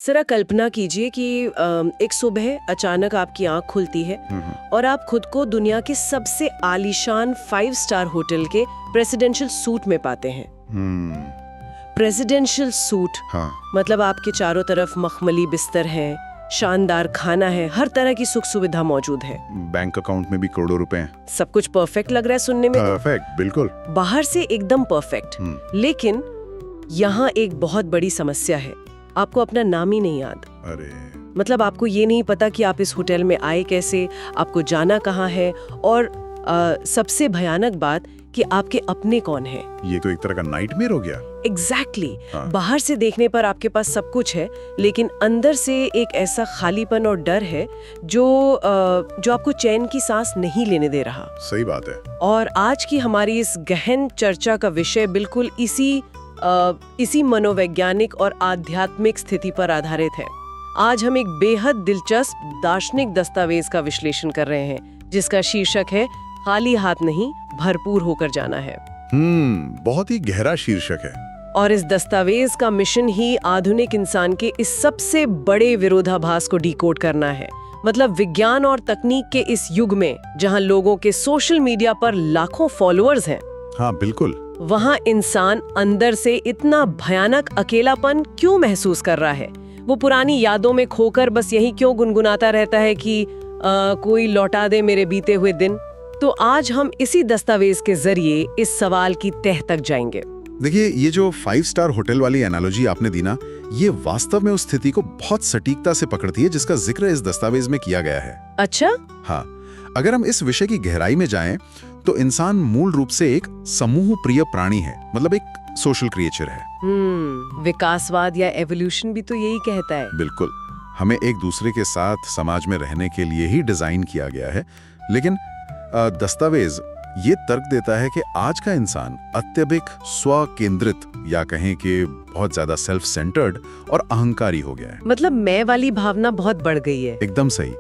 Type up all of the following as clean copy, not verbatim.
जरा कल्पना कीजिए कि एक सुबह अचानक आपकी आंख खुलती है और आप खुद को दुनिया के सबसे आलीशान 5 स्टार होटल के प्रेसिडेंशियल सूट में पाते हैं। प्रेसिडेंशियल सूट, हाँ। मतलब आपके चारों तरफ मखमली बिस्तर है, शानदार खाना है, हर तरह की सुख सुविधा मौजूद है। बैंक अकाउंट में भी करोड़ों रुपए हैं। सब कुछ परफेक्ट लग रहा है सुनने में। परफेक्ट, बिल्कुल। बाहर से एकदम परफेक्ट, लेकिन यहाँ एक बहुत बड़ी समस्या है। आपको अपना नाम ही नहीं याद। अरे, मतलब आपको ये नहीं पता कि आप इस होटल में आए कैसे, आपको जाना कहाँ है, और सबसे भयानक बात कि आपके अपने कौन हैं। ये तो एक तरह का नाइटमेयर हो गया। एग्जैक्टली। हाँ। बाहर से देखने पर आपके पास सब कुछ है, लेकिन अंदर से एक ऐसा खालीपन और डर है जो आपको चैन की सांस नहीं लेने दे रहा। सही बात है। और आज की हमारी इस गहन चर्चा का विषय बिल्कुल इसी मनोवैज्ञानिक और आध्यात्मिक स्थिति पर आधारित है। आज हम एक बेहद दिलचस्प दार्शनिक दस्तावेज का विश्लेषण कर रहे हैं, जिसका शीर्षक है खाली हाथ नहीं, भरपूर होकर जाना है। बहुत ही गहरा शीर्षक है। और इस दस्तावेज का मिशन ही आधुनिक इंसान के इस सबसे बड़े विरोधाभास को डिकोड करना है। मतलब विज्ञान और तकनीक के इस युग में जहां लोगों के सोशल मीडिया पर लाखों फॉलोअर्स हैं, हाँ बिल्कुल, वहां इंसान अंदर से इतना भयानक अकेलापन क्यों महसूस कर रहा है? वो पुरानी यादों में खोकर बस यही क्यों गुनगुनाता रहता है कि कोई लौटा दे मेरे बीते हुए दिन? तो आज हम इसी दस्तावेज के जरिए इस सवाल की तह तक जाएंगे। देखिए, ये जो 5 स्टार होटल वाली एनालॉजी आपने दी ना, ये वास्तव में उस स्थिति को बहुत सटीकता से पकड़ती है जिसका जिक्र इस दस्तावेज में किया गया है। अच्छा? हाँ, अगर हम इस विषय की गहराई में जाएं, तो इंसान मूल रूप से एक समूह प्रिय प्राणी है, मतलब एक सोशल क्रिएचर है। विकासवाद या एवोल्यूशन भी तो यही कहता है। बिल्कुल, हमें एक दूसरे के साथ समाज में रहने के लिए ही डिजाइन किया गया है। लेकिन दस्तावेज ये तर्क देता है कि आज का इंसान अत्यधिक स्व केंद्रित, या कहें कि बहुत ज्यादा सेल्फ सेंटर्ड और अहंकारी हो गया है। मतलब मैं वाली भावना बहुत बढ़ गई है। एकदम सही।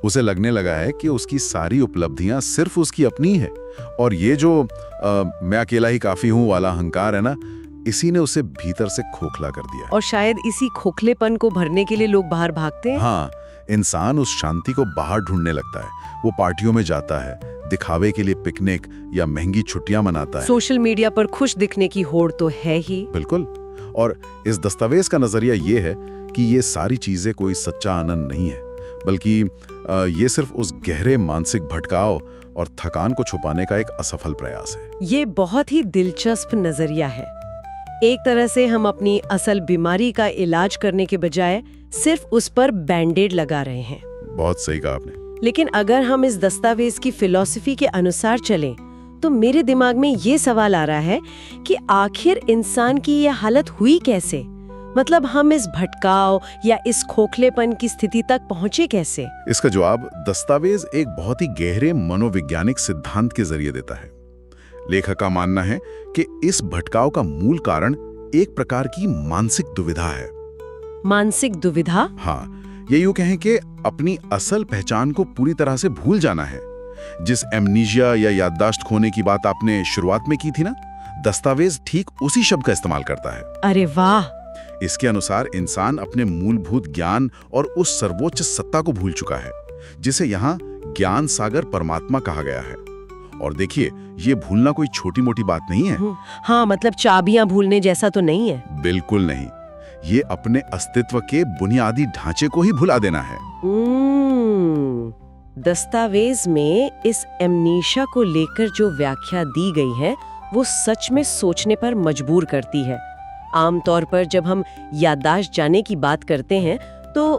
उसे लगने लगा है कि उसकी सारी उपलब्धियां सिर्फ उसकी अपनी है, और ये जो मैं अकेला ही काफी हूं वाला अहंकार है ना, इसी ने उसे भीतर से खोखला कर दिया। और शायद इसी खोखलेपन को भरने के लिए लोग बाहर भागते हैं। हाँ, इंसान उस शांति को बाहर ढूंढने लगता है। वो पार्टियों में जाता है, दिखावे के लिए पिकनिक या महंगी छुट्टियां मनाता है। सोशल मीडिया पर खुश दिखने की होड़ तो है ही। बिल्कुल। और इस दस्तावेज का नजरिया ये है कि ये सारी चीजें कोई सच्चा आनंद नहीं है, बल्कि ये सिर्फ उस गहरे मानसिक भटकाव और थकान को छुपाने का एक असफल प्रयास है। ये बहुत ही दिलचस्प नजरिया है। एक तरह से हम अपनी असल बीमारी का इलाज करने के बजाय सिर्फ उस पर बैंडेड लगा रहे हैं। बहुत सही कहा आपने। लेकिन अगर हम इस दस्तावेज की फिलॉसफी के अनुसार चलें, तो मेरे दिमाग में ये सवाल आ रहा है कि आखिर इंसान की ये हालत हुई कैसे? मतलब हम इस भटकाव या इस खोखलेपन की स्थिति तक पहुंचे कैसे? इसका जवाब दस्तावेज एक बहुत ही गहरे मनोवैज्ञानिक सिद्धांत के जरिए देता है। लेखक का मानना है कि इस भटकाव का मूल कारण एक प्रकार की मानसिक दुविधा है। मानसिक दुविधा? हाँ, ये यूं कहें कि अपनी असल पहचान को पूरी तरह से भूल जाना है। जिस एमनीशिया या याददाश्त खोने की बात आपने शुरुआत में की थी ना, दस्तावेज ठीक उसी शब्द का इस्तेमाल करता है। अरे वाह! इसके अनुसार इंसान अपने मूलभूत ज्ञान और उस सर्वोच्च सत्ता को भूल चुका है, जिसे यहाँ ज्ञान सागर परमात्मा कहा गया है। और देखिए, ये भूलना कोई छोटी मोटी बात नहीं है। हाँ, मतलब चाबियां भूलने जैसा तो नहीं है। बिल्कुल नहीं। ये अपने अस्तित्व के बुनियादी ढांचे को ही भुला देना है। दस्तावेज में इस एमनीशिया को लेकर जो व्याख्या दी गई है, वो सच में सोचने पर मजबूर करती है। आमतौर पर जब हम याददाश्त जाने की बात करते हैं, तो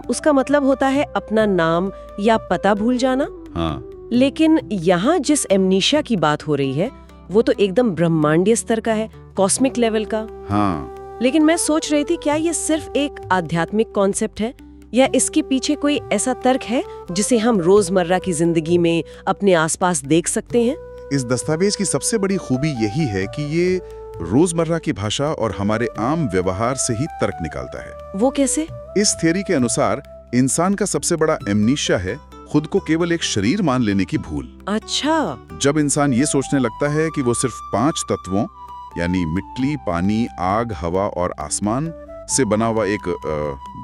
उसका मतलब होता है अपना नाम या पता भूल जाना। हाँ। लेकिन यहाँ जिस एमनीशिया की बात हो रही है, वो तो एकदम ब्रह्मांडीय स्तर का है, कॉस्मिक लेवल का। हाँ। लेकिन मैं सोच रही थी, क्या ये सिर्फ एक आध्यात्मिक कॉन्सेप्ट है, या इसके पीछे कोई ऐसा तर्क है जिसे हम रोजमर्रा की जिंदगी में अपने आसपास देख सकते हैं? इस दस्तावेज की सबसे बड़ी खूबी यही है कि ये रोजमर्रा की भाषा और हमारे आम व्यवहार से ही तर्क निकालता है। वो कैसे? इस थ्योरी के अनुसार इंसान का सबसे बड़ा एमनीशिया है खुद को केवल एक शरीर मान लेने की भूल। अच्छा। जब इंसान ये सोचने लगता है कि वो सिर्फ 5 तत्वों, यानी मिट्टी, पानी, आग, हवा और आसमान, से बना हुआ एक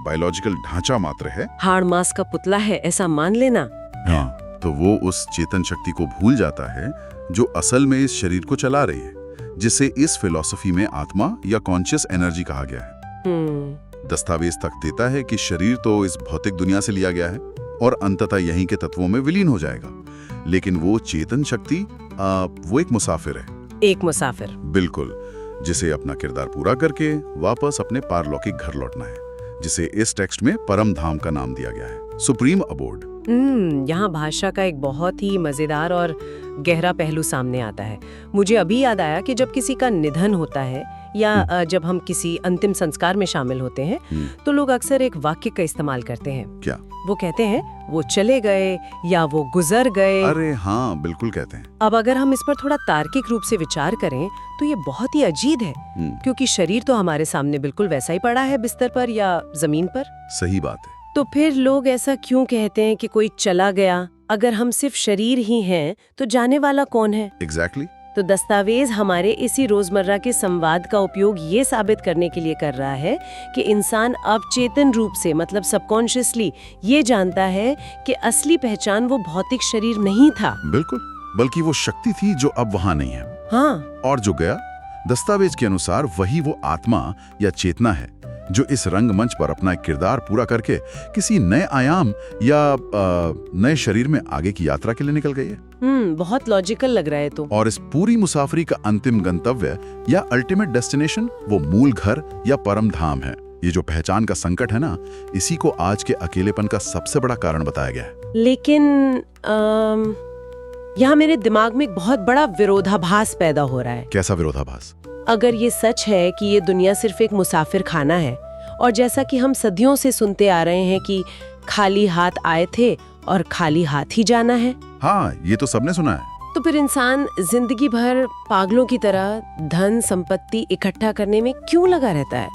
बायोलॉजिकल ढांचा मात्र है। हाड़ मांस का पुतला है ऐसा मान लेना। हाँ, तो वो उस चेतन शक्ति को भूल जाता है जो असल में इस शरीर को चला रही है, जिसे इस फिलॉसफी में आत्मा या कॉन्शियस एनर्जी कहा गया है। दस्तावेज तक देता है कि शरीर तो इस भौतिक दुनिया से लिया गया है और अंततः यहीं के तत्वों में विलीन हो जाएगा, लेकिन वो चेतन शक्ति वो एक मुसाफिर है। एक मुसाफिर, बिल्कुल, जिसे अपना किरदार पूरा करके वापस अपने पारलौकिक घर लौटना है, जिसे इस टेक्स्ट में परम धाम का नाम दिया गया है, सुप्रीम अबोर्ड। यहाँ भाषा का एक बहुत ही मजेदार और गहरा पहलू सामने आता है। मुझे अभी याद आया कि जब किसी का निधन होता है या जब हम किसी अंतिम संस्कार में शामिल होते हैं तो लोग अक्सर एक वाक्य का इस्तेमाल करते हैं। क्या? वो कहते हैं वो चले गए या वो गुजर गए। अरे हाँ, बिल्कुल कहते हैं। अब अगर हम इस पर थोड़ा तार्किक रूप से विचार करें तो ये बहुत ही अजीब है, क्योंकि शरीर तो हमारे सामने बिल्कुल वैसा ही पड़ा है बिस्तर पर या जमीन पर। सही बात है। तो फिर लोग ऐसा क्यों कहते हैं कि कोई चला गया? अगर हम सिर्फ शरीर ही हैं तो जाने वाला कौन है? एग्जैक्टली। तो दस्तावेज हमारे इसी रोजमर्रा के संवाद का उपयोग ये साबित करने के लिए कर रहा है कि इंसान अब चेतन रूप से, मतलब सबकॉन्शियसली, ये जानता है कि असली पहचान वो भौतिक शरीर नहीं था। बिल्कुल, बल्कि वो शक्ति थी जो अब वहां नहीं है। हाँ, और जो गया, दस्तावेज के अनुसार वही वो आत्मा या चेतना है जो इस रंगमंच पर अपना एक किरदार पूरा करके किसी नए आयाम या नए शरीर में आगे की यात्रा के लिए निकल गई है। बहुत लॉजिकल लग रहा है तो। और इस पूरी मुसाफरी का अंतिम गंतव्य या अल्टीमेट डेस्टिनेशन वो मूल घर या परम धाम है। ये जो पहचान का संकट है ना, इसी को आज के अकेलेपन का सबसे बड़ा कारण बताया गया है। लेकिन यहाँ मेरे दिमाग में एक बहुत बड़ा विरोधाभास पैदा हो रहा है। कैसा विरोधाभास? अगर ये सच है कि ये दुनिया सिर्फ एक मुसाफिर खाना है, और जैसा कि हम सदियों से सुनते आ रहे हैं कि खाली हाथ आए थे और खाली हाथ ही जाना है। हाँ, ये तो सबने सुना है। तो फिर इंसान जिंदगी भर पागलों की तरह धन संपत्ति इकट्ठा करने में क्यों लगा रहता है?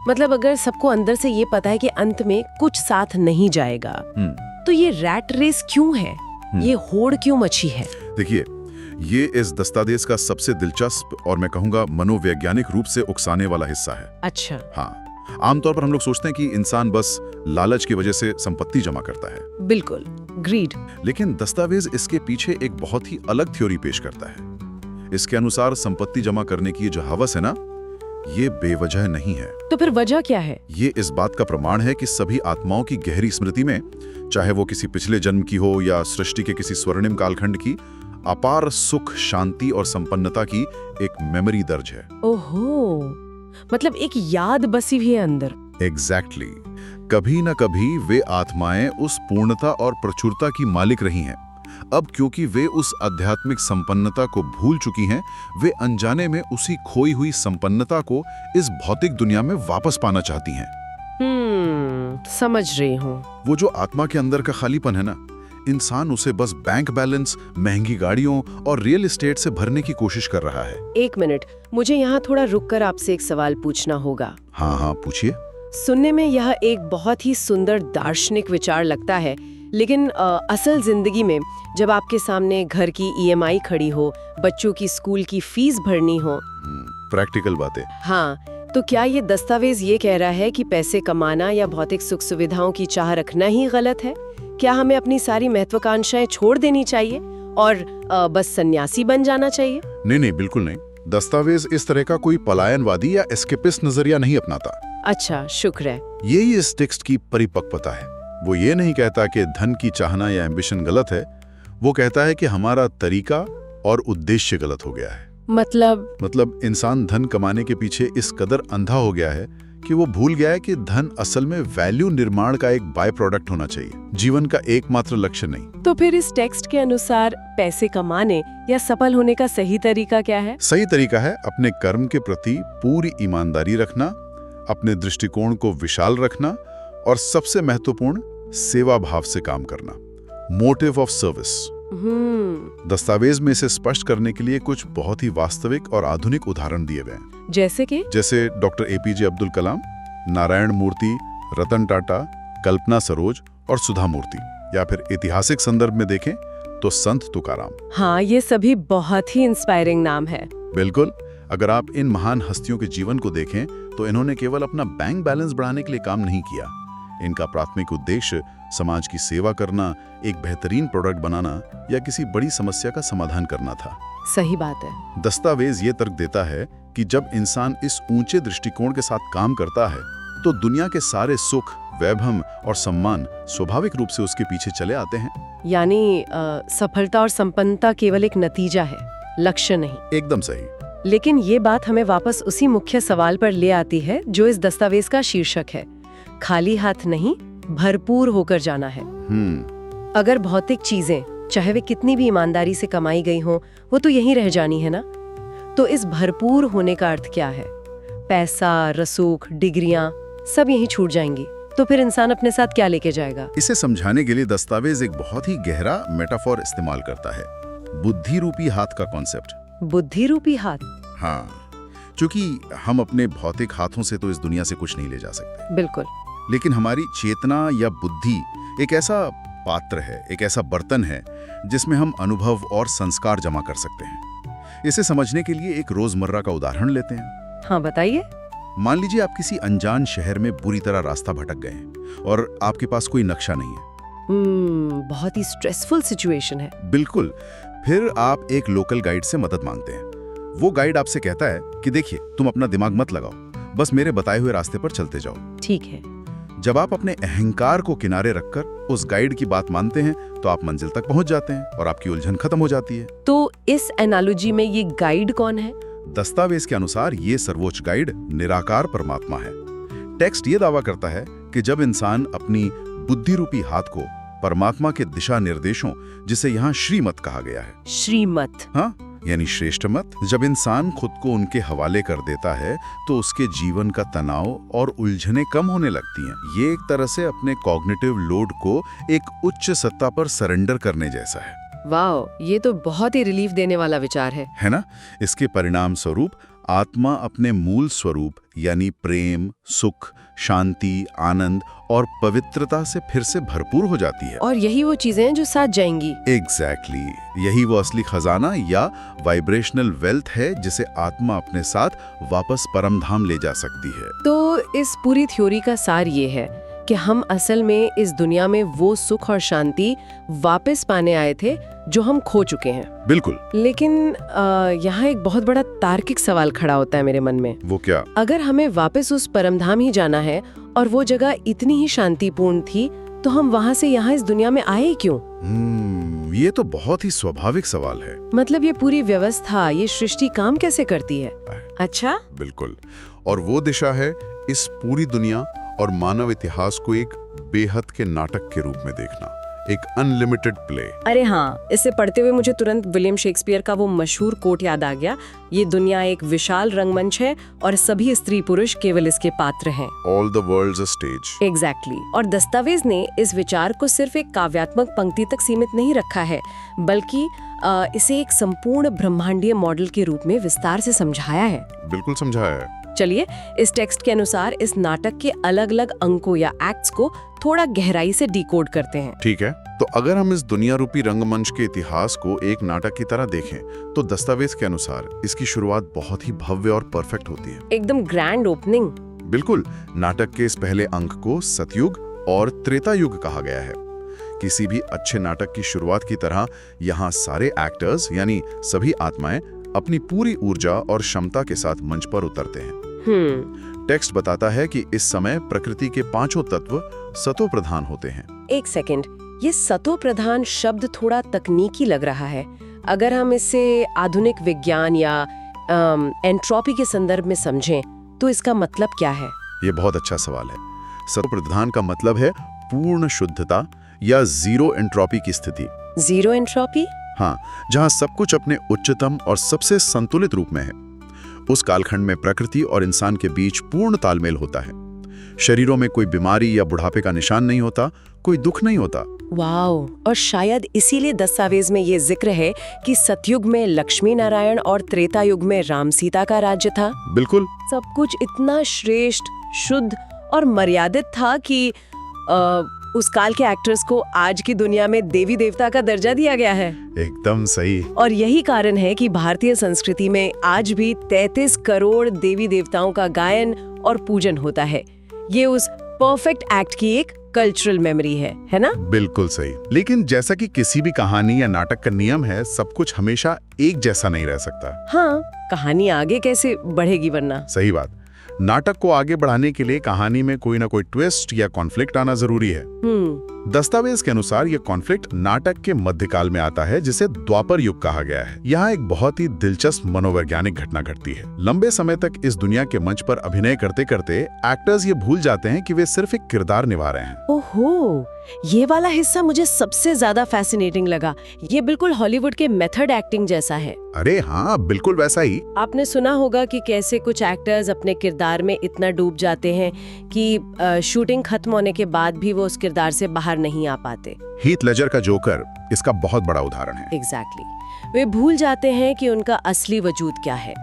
मतलब अगर सबको अंदर से ये पता है कि अंत में कुछ साथ नहीं जाएगा, तो ये रैट रेस क्यों है? ये होड़ क्यों मची है? देखिए, ये इस दस्तावेज का सबसे दिलचस्प और मैं कहूँगा मनोवैज्ञानिक रूप से उकसाने वाला हिस्सा है। अच्छा। हाँ, आमतौर पर हम लोग सोचते हैं कि इंसान बस लालच की वजह से संपत्ति जमा करता है। बिल्कुल, ग्रीड। लेकिन दस्तावेज इसके पीछे एक बहुत ही अलग थ्योरी पेश करता है। इसके अनुसार संपत्ति जमा करने की जो हवस है ना, ये बेवजह नहीं है। तो फिर वजह क्या है? ये इस बात का प्रमाण है कि सभी आत्माओं की गहरी स्मृति में, चाहे वो किसी पिछले जन्म की हो या सृष्टि के किसी स्वर्णिम कालखंड की, अपार सुख, शांति और संपन्नता की एक मेमोरी दर्ज है। ओहो, मतलब एक याद बसी हुई है अंदर। एग्जैक्टली। कभी न कभी वे आत्माएं उस पूर्णता और प्रचुरता की मालिक रही हैं। अब क्योंकि वे उस आध्यात्मिक संपन्नता को भूल चुकी हैं, वे अनजाने में उसी खोई हुई संपन्नता को इस भौतिक दुनिया में वापस पाना चाहती हैं। समझ रही हूँ। वो जो आत्मा के अंदर का खालीपन है ना, इंसान उसे बस बैंक बैलेंस, महंगी गाड़ियों और रियल एस्टेट से भरने की कोशिश कर रहा है। एक मिनट, मुझे यहाँ थोड़ा रुककर आपसे एक सवाल पूछना होगा। हाँ, पूछिए। सुनने में यह एक बहुत ही सुंदर दार्शनिक विचार लगता है, लेकिन असल जिंदगी में जब आपके सामने घर की EMI खड़ी हो, बच्चों की स्कूल की फीस भरनी हो, प्रैक्टिकल बातें। हाँ, तो क्या ये दस्तावेज ये कह रहा है कि पैसे कमाना या भौतिक सुख सुविधाओं की चाह रखना ही गलत है? क्या हमें अपनी सारी महत्वाकांक्षाएं छोड़ देनी चाहिए और बस सन्यासी बन जाना चाहिए? नहीं, बिल्कुल नहीं। दस्तावेज इस तरह का कोई पलायनवादी या एस्केपिस्ट नजरिया नहीं अपनाता। अच्छा, शुक्र है। यही इस टेक्स्ट की परिपक्वता है। वो ये नहीं कहता कि धन की चाहना या एम्बिशन गलत है, वो कहता है कि हमारा तरीका और उद्देश्य गलत हो गया है। मतलब इंसान धन कमाने के पीछे इस कदर अंधा हो गया है कि वो भूल गया है कि धन असल में वैल्यू निर्माण का एक बाय प्रोडक्ट होना चाहिए, जीवन का एकमात्र लक्ष्य नहीं। तो फिर इस टेक्स्ट के अनुसार पैसे कमाने या सफल होने का सही तरीका क्या है? सही तरीका है अपने कर्म के प्रति पूरी ईमानदारी रखना, अपने दृष्टिकोण को विशाल रखना और सबसे महत्वपूर्ण, सेवा भाव से काम करना, मोटिव ऑफ सर्विस। दस्तावेज में इसे स्पष्ट करने के लिए कुछ बहुत ही वास्तविक और आधुनिक उदाहरण दिए गए हैं। जैसे डॉक्टर APJ अब्दुल कलाम, नारायण मूर्ति, रतन टाटा, कल्पना सरोज और सुधा मूर्ति। या फिर ऐतिहासिक संदर्भ में देखें तो संत तुकाराम। हाँ, ये सभी बहुत ही इंस्पायरिंग नाम है। बिल्कुल। अगर आप इन महान हस्तियों के जीवन को देखें तो इन्होंने केवल अपना बैंक बैलेंस बढ़ाने के लिए काम नहीं किया। इनका प्राथमिक उद्देश्य समाज की सेवा करना, एक बेहतरीन प्रोडक्ट बनाना या किसी बड़ी समस्या का समाधान करना था। सही बात है। दस्तावेज ये तर्क देता है कि जब इंसान इस ऊंचे दृष्टिकोण के साथ काम करता है तो दुनिया के सारे सुख, वैभव और सम्मान स्वाभाविक रूप से उसके पीछे चले आते हैं। यानी सफलता और संपन्नता केवल एक नतीजा है, लक्ष्य नहीं। एकदम सही। लेकिन ये बात हमें वापस उसी मुख्य सवाल पर ले आती है जो इस दस्तावेज का शीर्षक है, खाली हाथ नहीं, भरपूर होकर जाना है। अगर भौतिक चीजें, चाहे वे कितनी भी ईमानदारी से कमाई गई हों, वो तो यहीं रह जानी है ना, तो इस भरपूर होने का अर्थ क्या है? पैसा, रसूख, डिग्रियां सब यहीं छूट जाएंगी, तो फिर इंसान अपने साथ क्या लेके जाएगा? इसे समझाने के लिए दस्तावेज एक बहुत ही गहरा मेटाफोर इस्तेमाल करता है, बुद्धि रूपी हाथ का कॉन्सेप्ट। बुद्धि रूपी हाथ? हाँ, क्योंकि हम अपने भौतिक हाथों से तो इस दुनिया से कुछ नहीं ले जा सकते। बिल्कुल। लेकिन हमारी चेतना या बुद्धि एक ऐसा पात्र है, एक ऐसा बर्तन है जिसमें हम अनुभव और संस्कार जमा कर सकते हैं। इसे समझने के लिए एक रोजमर्रा का उदाहरण लेते हैं। हाँ, बताइए। मान लीजिए आप किसी अनजान शहर में बुरी तरह रास्ता भटक गए हैं और आपके पास कोई नक्शा नहीं है। बहुत ही स्ट्रेसफुल सिचुएशन है। बिल्कुल। फिर आप एक लोकल गाइड से मदद मांगते हैं। वो गाइड आपसे कहता है कि देखिए, तुम अपना दिमाग मत लगाओ, बस मेरे बताए हुए रास्ते पर चलते जाओ। ठीक है। जब आप अपने अहंकार को किनारे रखकर उस गाइड की बात मानते हैं तो आप मंजिल तक पहुंच जाते हैं और आपकी उलझन खत्म हो जाती है। तो इस एनालॉजी में ये गाइड कौन है? दस्तावेज के अनुसार ये सर्वोच्च गाइड निराकार परमात्मा है। टेक्स्ट ये दावा करता है कि जब इंसान अपनी बुद्धि रूपी हाथ को परमात्मा के दिशा निर्देशों, जिसे यहाँ श्रीमत कहा गया है, श्रीमत, हाँ, यानी श्रेष्ठ मत, जब इंसान खुद को उनके हवाले कर देता है तो उसके जीवन का तनाव और उलझनें कम होने लगती हैं। ये एक तरह से अपने कॉग्निटिव लोड को एक उच्च सत्ता पर सरेंडर करने जैसा है। वाह, ये तो बहुत ही रिलीफ देने वाला विचार है ना? इसके परिणाम स्वरूप आत्मा अपने मूल स्वरूप यानी प्रेम, सुख, शांति, आनंद और पवित्रता से फिर से भरपूर हो जाती है। और यही वो चीजें हैं जो साथ जाएंगी। एग्जैक्टली। यही वो असली खजाना या वाइब्रेशनल वेल्थ है जिसे आत्मा अपने साथ वापस परमधाम ले जा सकती है। तो इस पूरी थ्योरी का सार ये है कि हम असल में इस दुनिया में वो सुख और शांति वापस पाने आए थे जो हम खो चुके हैं। बिल्कुल। लेकिन यहाँ एक बहुत बड़ा तार्किक सवाल खड़ा होता है मेरे मन में। वो क्या? अगर हमें वापस उस परमधाम ही जाना है और वो जगह इतनी ही शांतिपूर्ण थी, तो हम वहाँ से यहाँ इस दुनिया में आए क्यों? ये तो बहुत ही स्वाभाविक सवाल है। मतलब ये पूरी व्यवस्था, ये सृष्टि काम कैसे करती है? अच्छा, बिल्कुल। और वो दिशा है इस पूरी दुनिया और मानव इतिहास को एक बेहद के नाटक के रूप में देखना, एक अनलिमिटेड प्ले। अरे हाँ, इसे पढ़ते हुए मुझे तुरंत विलियम शेक्सपियर का वो मशहूर कोट याद आ गया, ये दुनिया एक विशाल रंगमंच है और सभी स्त्री पुरुष केवल इसके पात्र हैं। All the world's a stage. Exactly. और दस्तावेज ने इस विचार को सिर्फ एक काव्यात्मक पंक्ति तक सीमित नहीं रखा है, बल्कि इसे एक संपूर्ण ब्रह्मांडीय मॉडल के रूप में विस्तार से समझाया है। बिल्कुल समझाया है। चलिए, इस टेक्स्ट के अनुसार इस नाटक के अलग अलग अंकों या एक्ट्स को थोड़ा गहराई से डिकोड करते हैं। ठीक है, तो अगर हम इस दुनिया रूपी रंगमंच के इतिहास को एक नाटक की तरह देखें तो दस्तावेज के अनुसार इसकी शुरुआत बहुत ही भव्य और परफेक्ट होती है। एकदम ग्रैंड ओपनिंग। बिल्कुल। नाटक के इस पहले अंक को सतयुग और त्रेता युग कहा गया है। किसी भी अच्छे नाटक की शुरुआत की तरह यहाँ सारे एक्टर्स यानी सभी आत्माएं अपनी पूरी ऊर्जा और क्षमता के साथ मंच पर उतरते हैं। टेक्स्ट बताता है कि इस समय प्रकृति के पांचों तत्व सतो प्रधान होते हैं। एक सेकंड, ये सतो प्रधान शब्द थोड़ा तकनीकी लग रहा है। अगर हम इसे आधुनिक विज्ञान या एंट्रोपी के संदर्भ में समझें तो इसका मतलब क्या है? ये बहुत अच्छा सवाल है। सतो प्रधान का मतलब है पूर्ण शुद्धता या जीरो एंट्रोपी की स्थिति। Zero entropy? हाँ, जहाँ सब कुछ अपने उच्चतम और सबसे संतुलित रूप में है। उस कालखंड में प्रकृति और इंसान के बीच पूर्ण तालमेल होता है। शरीरों में कोई बीमारी या बुढ़ापे का निशान नहीं होता, कोई दुख नहीं होता। वाओ! और शायद इसीलिए दस्तावेज में ये जिक्र है कि सतयुग में लक्ष्मी नारायण और त्रेता युग में राम सीता का राज्य था। बिल्कुल। सब कुछ इतना श्रेष्ठ, शुद्ध और मर्यादित था कि उस काल के एक्टर्स को आज की दुनिया में देवी देवता का दर्जा दिया गया है। एकदम सही। और यही कारण है कि भारतीय संस्कृति में आज भी 33 करोड़ देवी देवताओं का गायन और पूजन होता है। ये उस परफेक्ट एक्ट की एक कल्चरल मेमोरी है ना? बिल्कुल सही। लेकिन जैसा कि किसी भी कहानी या नाटक का नियम है, सब कुछ हमेशा एक जैसा नहीं रह सकता। हाँ, कहानी आगे कैसे बढ़ेगी वरना? सही बात। नाटक को आगे बढ़ाने के लिए कहानी में कोई ना कोई ट्विस्ट या कॉन्फ्लिक्ट आना जरूरी है। दस्तावेज के अनुसार ये कॉन्फ्लिक्ट नाटक के मध्यकाल में आता है, जिसे द्वापर युग कहा गया है। यहाँ एक बहुत ही दिलचस्प मनोवैज्ञानिक घटना घटती है। लंबे समय तक इस दुनिया के मंच पर अभिनय करते करते एक्टर्स ये भूल जाते हैं कि वे सिर्फ एक किरदार निभा रहे हैं। ओहो, ये वाला हिस्सा मुझे सबसे ज्यादा फैसिनेटिंग लगा। ये बिल्कुल हॉलीवुड के मेथड एक्टिंग जैसा है। अरे हाँ, बिल्कुल वैसा ही। आपने सुना होगा कि कैसे कुछ एक्टर्स अपने किरदार में इतना डूब जाते हैं कि शूटिंग खत्म होने के बाद भी वो उस किरदार से बाहर नहीं आ पाते। हीथ लेजर का जोकर इसका बहुत बड़ा उदाहरण है। एग्जैक्टली। वे भूल जाते हैं कि उनका असली वजूद क्या है।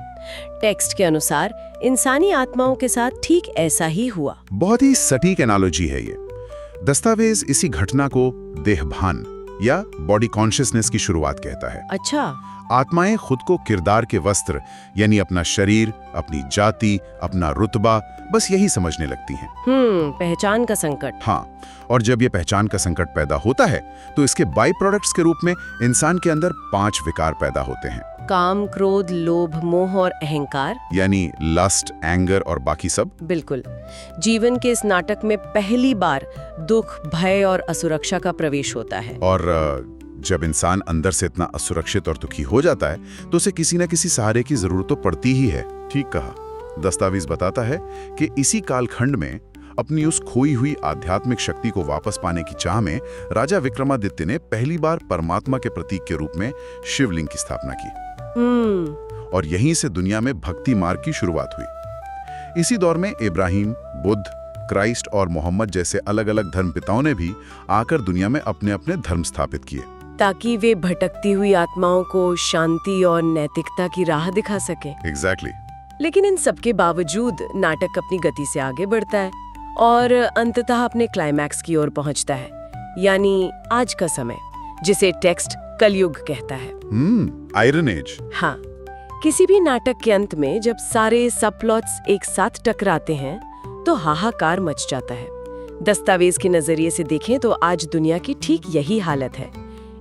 टेक्स्ट के अनुसार इंसानी आत्माओं के साथ ठीक ऐसा ही हुआ। बहुत ही सटीक एनालॉजी है ये। दस्तावेज इसी घटना को देहभान या बॉडी कॉन्शियसनेस की शुरुआत कहता है। अच्छा। आत्माएं खुद को किरदार के वस्त्र यानी अपना शरीर, अपनी जाति, अपना रुतबा, बस यही समझने लगती हैं। पहचान का संकट। हाँ, और जब ये पहचान का संकट पैदा होता है तो इसके बाई प्रोडक्ट्स के रूप में इंसान के अंदर 5 विकार पैदा होते हैं। काम, क्रोध, लोभ, मोह और अहंकार, यानी लस्ट, एंगर और बाकी सब। बिल्कुल। जीवन के इस नाटक में पहली बार दुख, भय और असुरक्षा का प्रवेश होता है। और जब इंसान अंदर से इतना असुरक्षित और दुखी हो जाता है तो उसे किसी न किसी सहारे की जरूरत तो पड़ती ही है। ठीक कहा। दस्तावेज बताता है कि इसी कालखंड में अपनी उस खोई हुई आध्यात्मिक शक्ति को वापस पाने की चाह में राजा विक्रमादित्य ने पहली बार परमात्मा के प्रतीक के रूप में शिवलिंग की स्थापना की। और यहीं से दुनिया में भक्ति मार्ग की शुरुआत हुई। इसी दौर में इब्राहिम, बुद्ध, क्राइस्ट और मोहम्मद जैसे अलग अलग धर्मपिताओं ने भी आकर दुनिया में अपने अपने धर्म स्थापित किए, ताकि वे भटकती हुई आत्माओं को शांति और नैतिकता की राह दिखा सके। एग्जैक्टली। लेकिन इन सबके बावजूद नाटक अपनी गति से आगे बढ़ता है और अंततः अपने क्लाइमैक्स की ओर पहुंचता है, यानी आज का समय, जिसे टेक्स्ट कलयुग कहता है। Iron age. हाँ, किसी भी नाटक के अंत में जब सारे सबप्लॉट्स एक साथ टकराते हैं तो हाहाकार मच जाता है। दस्तावेज के नजरिए से देखें तो आज दुनिया की ठीक यही हालत है।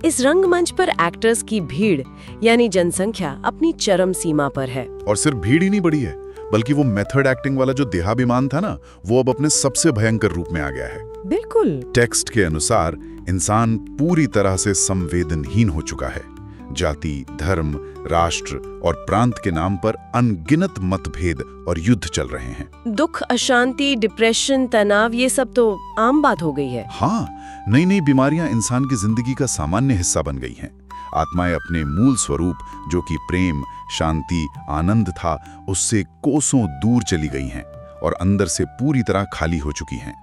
इस रंगमंच पर एक्टर्स की भीड़ यानी जनसंख्या अपनी चरम सीमा पर है। और सिर्फ भीड़ ही नहीं बढ़ी है, बल्कि वो मेथड एक्टिंग वाला जो देहाभिमान था ना, वो अब अपने सबसे भयंकर रूप में आ गया है। बिल्कुल। टेक्स्ट के अनुसार इंसान पूरी तरह से संवेदनहीन हो चुका है। जाति, धर्म, राष्ट्र और प्रांत के नाम पर अनगिनत मतभेद और युद्ध चल रहे हैं। दुख, अशांति, डिप्रेशन, तनाव, ये सब तो आम बात हो गई है। हाँ, नई नई बीमारियां इंसान की जिंदगी का सामान्य हिस्सा बन गई हैं। आत्माएं अपने मूल स्वरूप, जो कि प्रेम, शांति, आनंद था, उससे कोसों दूर चली गई हैं और अंदर से पूरी तरह खाली हो चुकी हैं।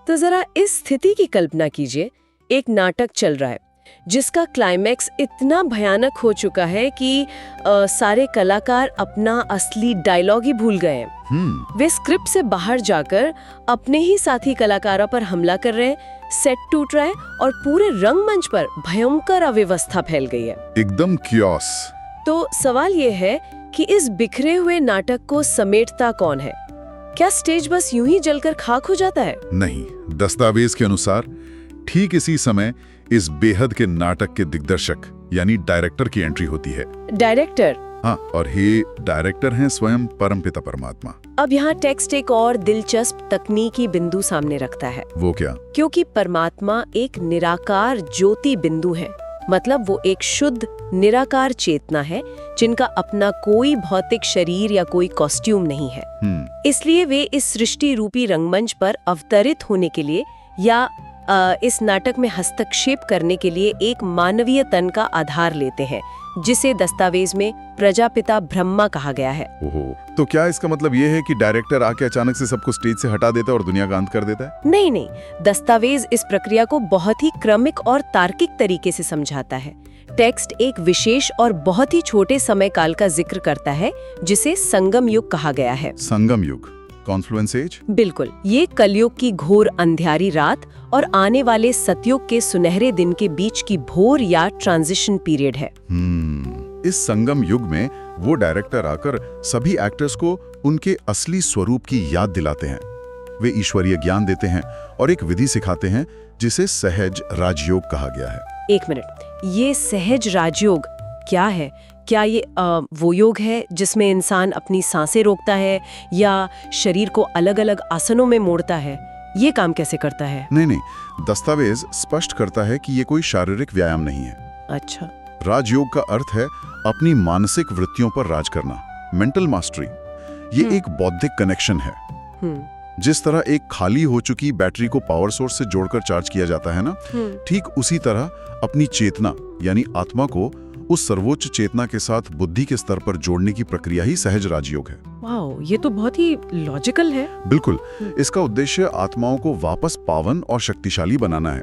तो जरा इस स्थिति की कल्पना कीजिए। एक नाटक चल रहा है जिसका क्लाइमैक्स इतना भयानक हो चुका है कि सारे कलाकार अपना असली डायलॉग ही भूल गए हैं। वे स्क्रिप्ट से बाहर जाकर अपने ही साथी कलाकारों पर हमला कर रहे हैं, सेट टूट रहा है और पूरे रंगमंच पर भयंकर अव्यवस्था फैल गई है। एकदम कियोस। तो सवाल ये है कि इस बिखरे हुए नाटक को समेटता कौन है? क्या स्टेज बस यूं ही जलकर खाक हो जाता है? नहीं, दस्तावेज के अनुसार ठीक इसी समय इस बेहद के नाटक के दिग्दर्शक यानी डायरेक्टर की एंट्री होती है। डायरेक्टर? हाँ, और ये डायरेक्टर हैं स्वयं परमपिता परमात्मा। अब यहाँ टेक्स्ट एक और दिलचस्प तकनीकी बिंदु सामने रखता है। वो क्या? क्योंकि परमात्मा एक निराकार ज्योति बिंदु है, मतलब वो एक शुद्ध निराकार चेतना है जिनका अपना कोई भौतिक शरीर या कोई कॉस्ट्यूम नहीं है। इसलिए वे इस सृष्टि रूपी रंगमंच पर अवतरित होने के लिए या इस नाटक में हस्तक्षेप करने के लिए एक मानवीय तन का आधार लेते हैं, जिसे दस्तावेज में प्रजापिता ब्रह्मा कहा गया है। ओहो, तो क्या इसका मतलब ये है कि डायरेक्टर आके अचानक से सबको स्टेज से हटा देता है और दुनिया का अंत कर देता है? नहीं नहीं, दस्तावेज इस प्रक्रिया को बहुत ही क्रमिक और तार्किक तरीके से समझाता है। टेक्स्ट एक विशेष और बहुत ही छोटे समय काल का जिक्र करता है जिसे संगम युग कहा गया है। संगम युग? Confluence age? बिल्कुल, ये कलयुग की घोर अंधियारी रात और आने वाले सतयुग के सुनहरे दिन के बीच की भोर या ट्रांजिशन पीरियड है। इस संगम युग में वो डायरेक्टर आकर सभी एक्टर्स को उनके असली स्वरूप की याद दिलाते हैं। वे ईश्वरीय ज्ञान देते हैं और एक विधि सिखाते हैं जिसे सहज राजयोग कहा गया है। एक मिनट, ये सहज राजयोग क्या है? क्या ये वो योग है जिसमें इंसान अपनी सांसें रोकता है या शरीर को अलग अलग आसनों में मोड़ता है? ये काम कैसे करता है? नहीं, दस्तावेज स्पष्ट करता है कि ये कोई शारीरिक व्यायाम नहीं है। अच्छा। राजयोग का अर्थ है अपनी मानसिक वृत्तियों पर राज करना, मेंटल मास्टरी। ये एक बौद्धिक कनेक्शन है। जिस तरह एक खाली हो चुकी बैटरी को पावर सोर्स से जोड़कर चार्ज किया जाता है ना, ठीक उसी तरह अपनी चेतना यानी आत्मा को उस सर्वोच्च चेतना के साथ बुद्धि के स्तर पर जोड़ने की प्रक्रिया ही सहज राजयोग है। वाओ, ये तो बहुत ही लॉजिकल है। बिल्कुल। इसका उद्देश्य आत्माओं को वापस पावन और शक्तिशाली बनाना है।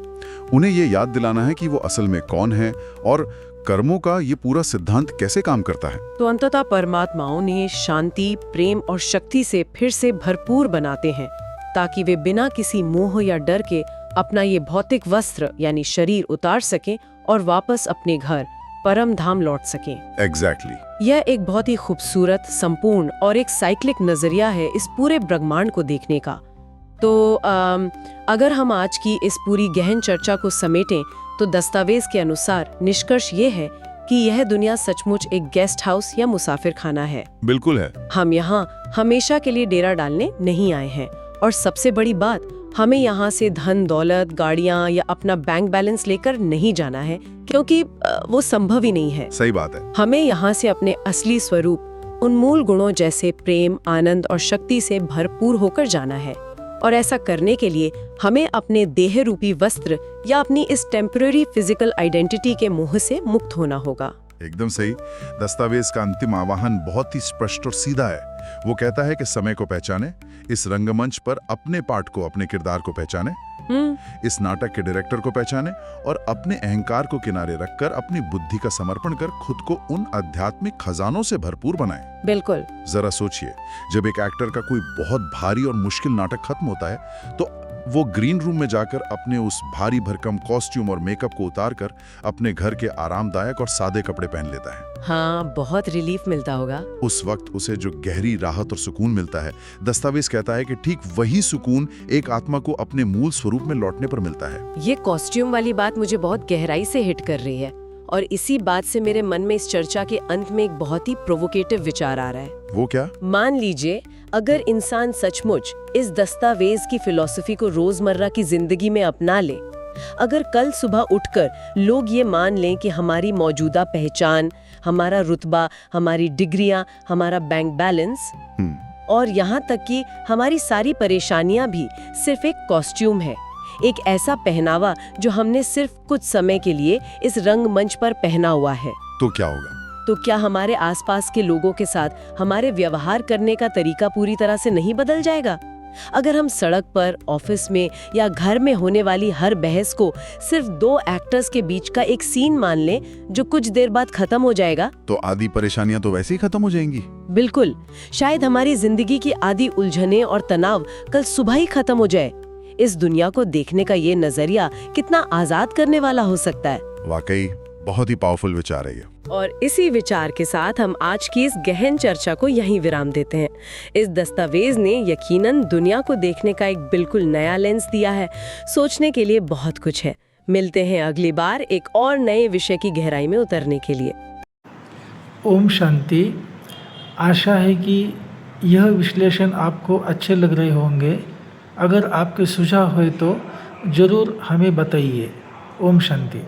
उन्हें ये याद दिलाना है कि वो असल में कौन है और कर्मों का ये पूरा सिद्धांत कैसे काम करता है। तो अंततः परमात्माओं ने शांति, प्रेम और शक्ति से फिर से भरपूर बनाते हैं ताकि वे बिना किसी मोह या डर के अपना ये भौतिक वस्त्र यानी शरीर उतार सकें और वापस अपने घर परम धाम लौट सकें। एग्जैक्टली। यह एक बहुत ही खूबसूरत, संपूर्ण और एक साइक्लिक नजरिया है इस पूरे ब्रह्मांड को देखने का। तो अगर हम आज की इस पूरी गहन चर्चा को समेटें तो दस्तावेज के अनुसार निष्कर्ष ये है कि यह दुनिया सचमुच एक गेस्ट हाउस या मुसाफिर खाना है। बिल्कुल है। हम यहाँ हमेशा के लिए डेरा डालने नहीं आए हैं और सबसे बड़ी बात, हमें यहाँ से धन दौलत, गाड़ियाँ या अपना बैंक बैलेंस लेकर नहीं जाना है क्योंकि वो संभव ही नहीं है। सही बात है। हमें यहाँ से अपने असली स्वरूप, उन मूल गुणों जैसे प्रेम, आनंद और शक्ति से भरपूर होकर जाना है। और ऐसा करने के लिए हमें अपने देह रूपी वस्त्र या अपनी इस टेम्पररी फिजिकल आइडेंटिटी के मोह से मुक्त होना होगा। एकदम सही। दस्तावेज का अंतिम आह्वान बहुत ही स्पष्ट और सीधा है। वो कहता है कि समय को पहचाने, इस रंगमंच पर अपने पार्ट को, अपने किरदार को पहचाने, इस नाटक के डायरेक्टर को पहचाने और अपने अहंकार को किनारे रखकर अपनी बुद्धि का समर्पण कर खुद को उन आध्यात्मिक खजानों से भरपूर बनाए। बिल्कुल। जरा सोचिए, जब एक एक्टर का कोई बहुत भारी और मुश्किल नाटक खत्म होता है तो वो ग्रीन रूम में जाकर अपने उस भारी भरकम कॉस्ट्यूम और मेकअप को उतारकर अपने घर के आरामदायक और सादे कपड़े पहन लेता है। हाँ, बहुत रिलीफ मिलता होगा। उस वक्त उसे जो गहरी राहत और सुकून मिलता है, दस्तावेज कहता है कि ठीक वही सुकून एक आत्मा को अपने मूल स्वरूप में लौटने पर मिलता है। ये कॉस्ट्यूम वाली बात मुझे बहुत गहराई से हिट कर रही है और इसी बात से मेरे मन में इस चर्चा के अंत में एक बहुत ही प्रोवोकेटिव विचार आ रहा है। वो क्या? मान लीजिए अगर इंसान सचमुच इस दस्तावेज की फिलॉसफी को रोजमर्रा की जिंदगी में अपना ले, अगर कल सुबह उठकर लोग ये मान लें कि हमारी मौजूदा पहचान, हमारा रुतबा, हमारी डिग्रियां, हमारा बैंक बैलेंस और यहाँ तक कि हमारी सारी परेशानियां भी सिर्फ एक कॉस्ट्यूम है, एक ऐसा पहनावा जो हमने सिर्फ कुछ समय के लिए इस रंगमंच पर पहना हुआ है, तो क्या होगा? तो क्या हमारे आसपास के लोगों के साथ हमारे व्यवहार करने का तरीका पूरी तरह से नहीं बदल जाएगा? अगर हम सड़क पर, ऑफिस में या घर में होने वाली हर बहस को सिर्फ दो एक्टर्स के बीच का एक सीन मान लें जो कुछ देर बाद खत्म हो जाएगा, तो आधी परेशानियां तो वैसे ही खत्म हो जाएंगी। बिल्कुल। शायद हमारी जिंदगी की आधी उलझने और तनाव कल सुबह ही खत्म हो जाए। इस दुनिया को देखने का ये नजरिया कितना आजाद करने वाला हो सकता है। वाकई बहुत ही पावरफुल विचार है ये। और इसी विचार के साथ हम आज की इस गहन चर्चा को यहीं विराम देते हैं। इस दस्तावेज ने यकीनन दुनिया को देखने का एक बिल्कुल नया लेंस दिया है। सोचने के लिए बहुत कुछ है। मिलते हैं अगली बार एक और नए विषय की गहराई में उतरने के लिए। ओम शांति। आशा है कि यह विश्लेषण आपको अच्छे लग रहे होंगे। अगर आपके सुझाव हुए तो ज़रूर हमें बताइए। ओम शांति।